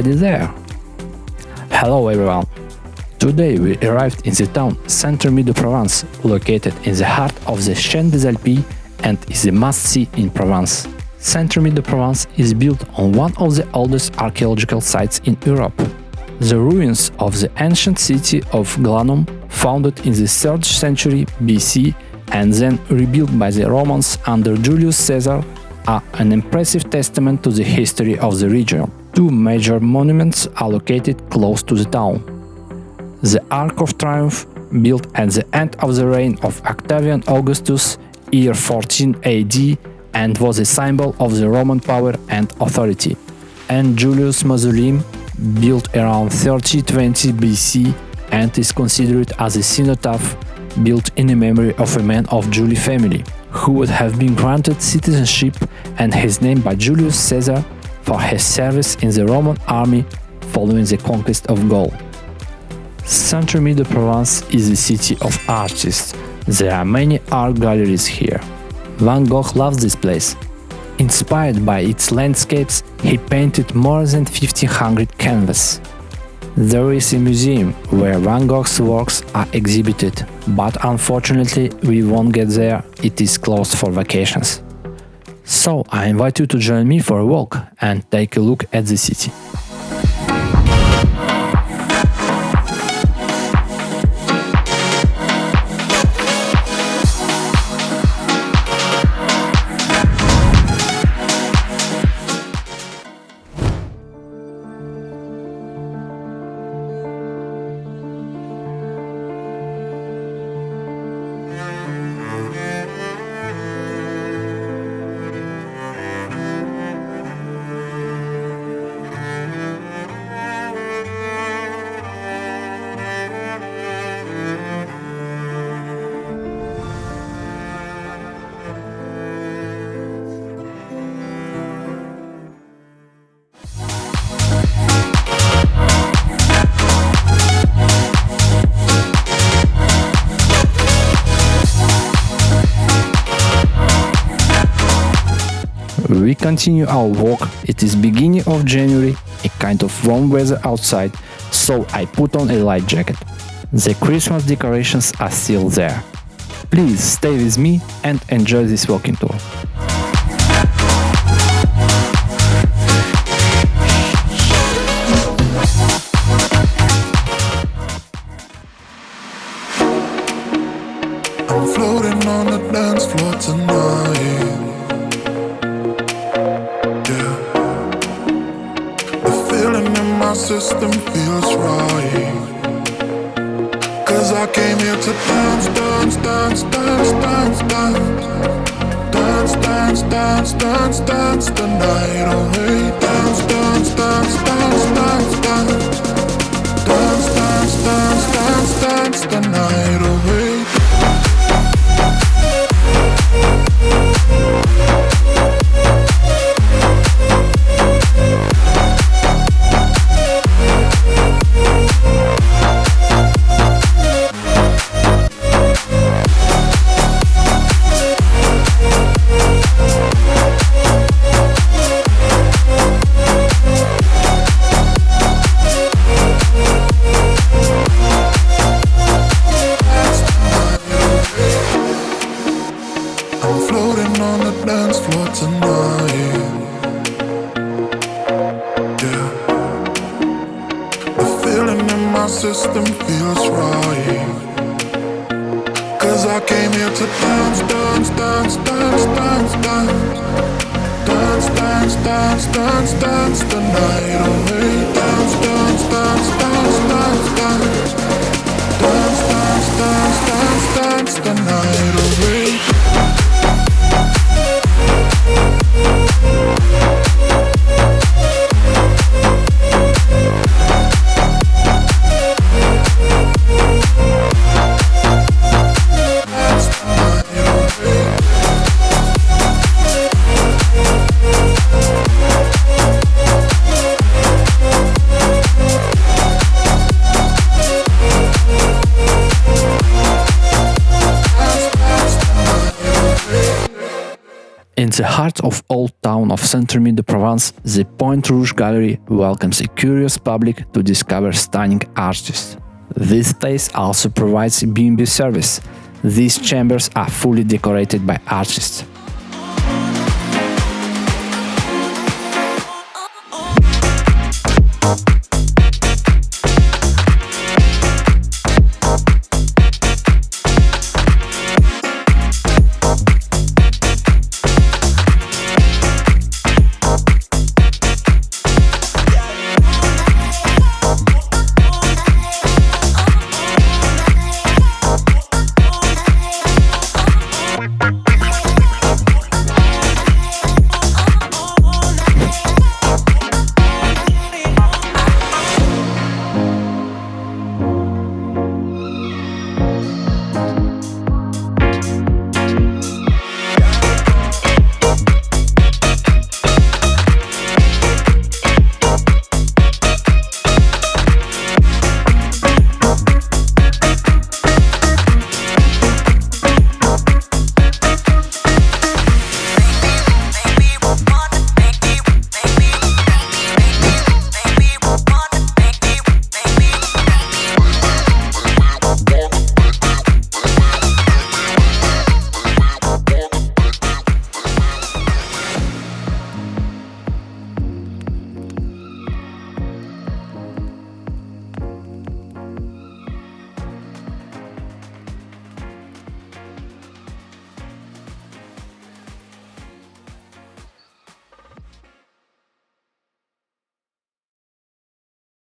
already there? Hello everyone! Today we arrived in the town Saint-Rémy-de-Provence, located in the heart of the Chaîne des Alpes and is a must-see in Provence. Saint-Rémy-de-Provence is built on one of the oldest archaeological sites in Europe. The ruins of the ancient city of Glanum, founded in the 3rd century BC and then rebuilt by the Romans under Julius Caesar, are an impressive testament to the history of the region. Two major monuments are located close to the town. The Ark of Triumph, built at the end of the reign of Octavian Augustus, year 14 AD, and was a symbol of the Roman power and authority, and Julius Mausoleum, built around 3020 BC and is considered as a cenotaph built in the memory of a man of Julie family, who would have been granted citizenship and his name by Julius Caesar for his service in the Roman army following the conquest of Gaul. Saint-Rémy-de-Provence is a city of artists. There are many art galleries here. Van Gogh loves this place. Inspired by its landscapes, he painted more than 1500 canvases. There is a museum where Van Gogh's works are exhibited, but unfortunately we won't get there, it is closed for vacations. So I invite you to join me for a walk and take a look at the city. We continue our walk. It is beginning of January, a kind of warm weather outside, so I put on a light jacket. The Christmas decorations are still there. Please stay with me and enjoy this walking tour. I'm floating on the dance floor tonight. My system feels right, 'cause I came here to dance, dance, dance, dance, dance, dance, dance, dance, dance, dance, dance the night away. Dance, dance, dance, dance, dance, dance, dance, dance, dance, dance, dance the night away. System feels right, 'cause I came here to dance, dance, dance, dance, dance, dance, dance, dance, dance, dance, dance the night away. Dance, dance, dance, dance, dance, dance, dance, dance, dance, dance, dance the night away. In the heart of old town of Saint-Rémy-de-Provence, the Point Rouge Gallery welcomes a curious public to discover stunning artists. This place also provides B&B service. These chambers are fully decorated by artists.